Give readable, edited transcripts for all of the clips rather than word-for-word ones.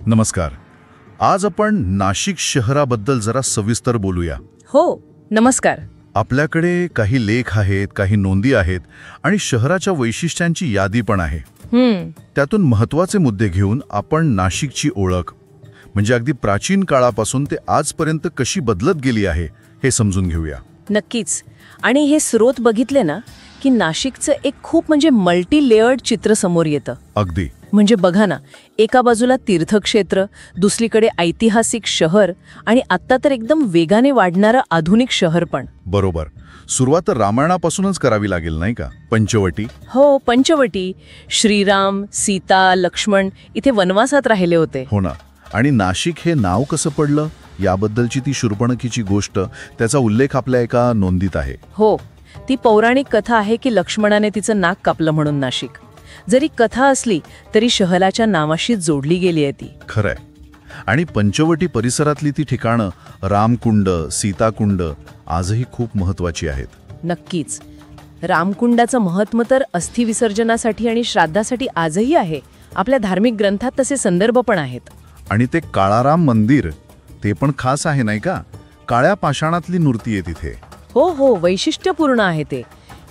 नमस्कार. आज आपण नाशिक शहराबद्दल जरा सविस्तर बोलूया. हो, नमस्कार. आपल्याकडे काही लेख आहेत, काही नोंदी आहेत आणि शहराच्या वैशिष्ट्यांची यादी पण आहे. त्यातून महत्त्वाचे मुद्दे घेऊन आपण नाशिकची ओळख म्हणजे अगदी प्राचीन काळापासून ते आजपर्यंत कशी बदलत गेली आहे हे समजून घेऊया. नक्कीच. आणि हे स्रोत बघितले ना की नाशिकचं एक खूप म्हणजे मल्टी लेयर्ड चित्र समोर येतं. अगदी. म्हणजे बघा ना, एका बाजूला तीर्थक्षेत्र, दुसरीकडे ऐतिहासिक शहर आणि आत्ता तर एकदम वेगाने वाढणारं आधुनिक शहर पण. बरोबर. सुरुवात तर रामायणापासूनच करावी लागेल नाही का? पंचवटी. हो, पंचवटी. श्रीराम, सीता, लक्ष्मण इथे वनवासात राहिले होते. हो ना. आणि नाशिक हे नाव कसं पडलं याबद्दलची ती शूर्पणखीची गोष्ट, त्याचा उल्लेख आपल्या एका नोंदीत आहे. हो, ती पौराणिक कथा आहे की लक्ष्मणाने तिचं नाक कापलं म्हणून नाशिक. जरी कथा असली तरी शहराच्या नावाशी जोडली गेली आहे ती. खरंय. आणि पंचवटी परिसरातली ती ठिकाणं रामकुंड, सीताकुंड आजही खूप महत्वाची आहेत. नक्कीच. रामकुंडाचं महत्त्व तर अस्थिविसर्जनासाठी आणि श्राद्धासाठी आजही आहे. आपल्या धार्मिक ग्रंथात तसे संदर्भ पण आहेत. आणि ते काळाराम मंदिर ते पण खास आहे नाही का? काळ्या पाषाणातली मूर्ती आहे तिथे. हो, वैशिष्ट्यपूर्ण आहे ते.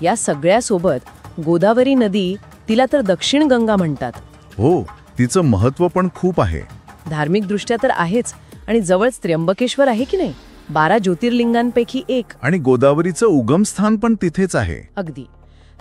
या सगळ्यासोबत गोदावरी नदी, तिला तर दक्षिण गंगा म्हणतात. हो, तिचं महत्त्व पण खूप आहे. धार्मिक दृष्ट्या तर आहेच. आणि जवळच त्र्यंबकेश्वर आहे की नाही, 12 ज्योतिर्लिंगांपैकी एक. आणि गोदावरीचं उगमस्थान पण तिथेच आहे. अगदी.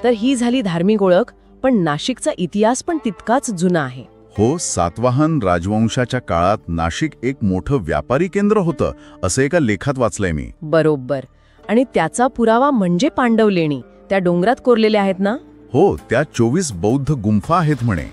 तर ही झाली धार्मिक ओळख, पण नाशिकचा इतिहास पण तितकाच जुना आहे. हो, सातवाहन राजवंशाच्या काळात नाशिक एक मोठं व्यापारी केंद्र होतं असं एका लेखात वाचलंय मी. बरोबर. आणि त्याचा पुरावा म्हणजे पांडव लेणी, त्या डोंगरात कोरलेल्या आहेत ना. हो, त्या 24 बौद्ध गुंफा आहेत म्हणे.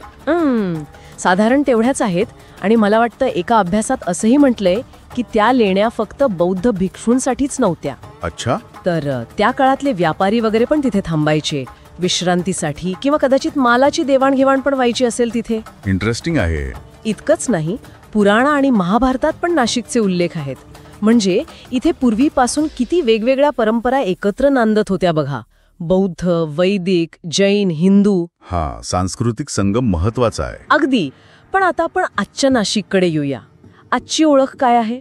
साधारण तेवढ्याच आहेत. आणि मला वाटतं एका अभ्यासात असंही म्हटलंय की त्या लेण्या फक्त बौद्ध भिक्षूंसाठीच नव्हत्या. अच्छा. तर त्या काळातले व्यापारी वगैरे पण तिथे थांबायचे विश्रांतीसाठी, किंवा कदाचित मालाची देवाणघेवाण पण व्हायची असेल तिथे. इंटरेस्टिंग आहे. इतकंच नाही, पुराण आणि महाभारतात पण नाशिकचे उल्लेख आहेत. म्हणजे इथे पूर्वीपासून किती वेगवेगळ्या परंपरा एकत्र नांदत होत्या बघा. बौद्ध, वैदिक, जैन, हिंदू. हा, सांस्कृतिक संगम महत्वाचा आहे. अगदी. पण आता आपण आजच्या नाशिककडे येऊया. आजची ओळख काय आहे?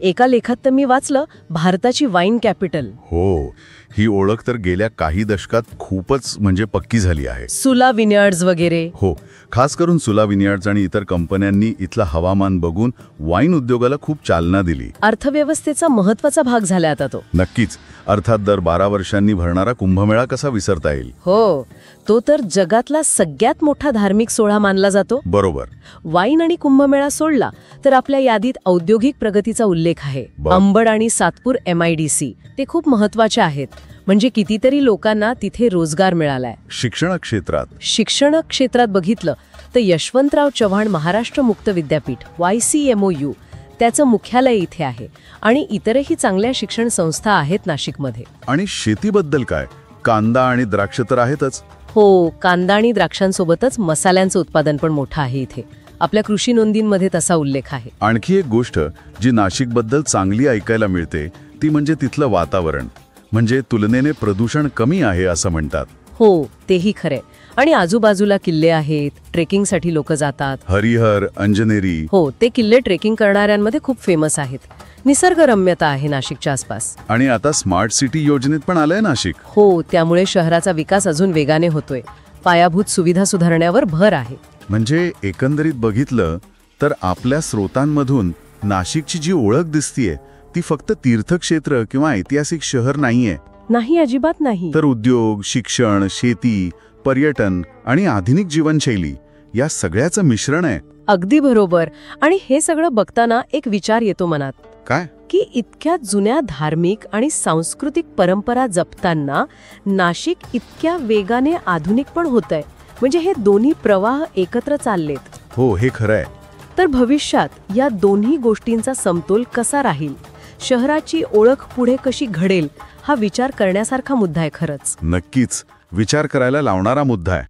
एका लेखात तर मी वाचलं, भारताची वाईन कॅपिटल. हो, ही ओळख तर गेल्या काही दशकात खूपच म्हणजे पक्की झाली आहे. सुला विनयार्ड्स वगैरे. हो, खास करून सुला विनयार्ड्स आणि इतर कंपन्यांनी इथलं हवामान बघून वाईन उद्योगाला खूप चालना दिली. अर्थव्यवस्थेचा महत्वाचा भाग झाला आता तो. नक्कीच. अर्थात दर 12 वर्षांनी भरणारा कुंभमेळा कसा विसरता येईल. हो, तो तर जगातला सगळ्यात मोठा धार्मिक सोहळा मानला जातो. बरोबर. वाईन आणि कुंभमेळा सोडला तर आपल्या यादीत औद्योगिक प्रगतीचा उल्लेख आहे. अंबड आणि सातपूर MIDC ते खूप महत्वाचे आहेत. म्हणजे कितीतरी लोकांना तिथे रोजगार मिळालाय. शिक्षण क्षेत्रात बघितलं तर यशवंतराव चव्हाण महाराष्ट्र मुक्त विद्यापीठ YCMOU त्याचं मुख्यालय इथे आहे. आणि इतरही चांगल्या शिक्षण संस्था आहेत नाशिकमध्ये. आणि शेतीबद्दल काय? कांदा आणि द्राक्ष तर आहेतच. हो, कांदा आणि द्राक्षांसोबतच मसाल्यांचं उत्पादन पण मोठं आहे इथे. आपल्या कृषी नोंदींमध्ये तसा उल्लेख आहे. आणखी एक गोष्ट जी नाशिकबद्दल चांगली ऐकायला मिळते ती म्हणजे तिथलं वातावरण. म्हणजे तुलनेने प्रदूषण कमी आहे असं म्हणतात. हो, तेही खरंय. आणि आजूबाजूला किल्ले आहेत, ट्रेकिंगसाठी लोक जातात. हरिहर, अंजनेरी. हो, ते किल्ले ट्रेकिंग करणाऱ्यांमध्ये खूप फेमस आहेत. निसर्गरम्यता आहे नाशिकच्या आसपास. आणि आता स्मार्ट सिटी योजनेत पण आलंय नाशिक. हो, त्यामुळे शहराचा विकास अजून वेगाने होतोय. पायाभूत सुविधा सुधारण्यावर भर आहे. म्हणजे एकंदरीत बघितलं तर आपल्या स्रोतांमधून नाशिकची जी ओळख दिसतीये ती फक्त तीर्थक्षेत्र किंवा ऐतिहासिक शहर नाहीये. नाही, अजिबात नाही. तर उद्योग, शिक्षण, शेती, पर्यटन आणि आधुनिक जीवनशैली या सगळ्याचं मिश्रण आहे. अगदी बरोबर. आणि हे सगळं बघताना एक विचार येतो मनात. काय? की इतक्या जुन्या धार्मिक आणि सांस्कृतिक परंपरा जपताना नाशिक इतक्या वेगाने आधुनिक पण होतंय. म्हणजे हे दोन्ही प्रवाह एकत्र चाललेत. हो, हे खरं आहे. तर भविष्यात या दोन्ही गोष्टींचा समतोल कसा राहील, शहराची ओळख पुढे कशी घडेल, हा विचार करण्यासारखा मुद्दा आहे खरंच. नक्कीच विचार करायला लावणारा मुद्दा आहे.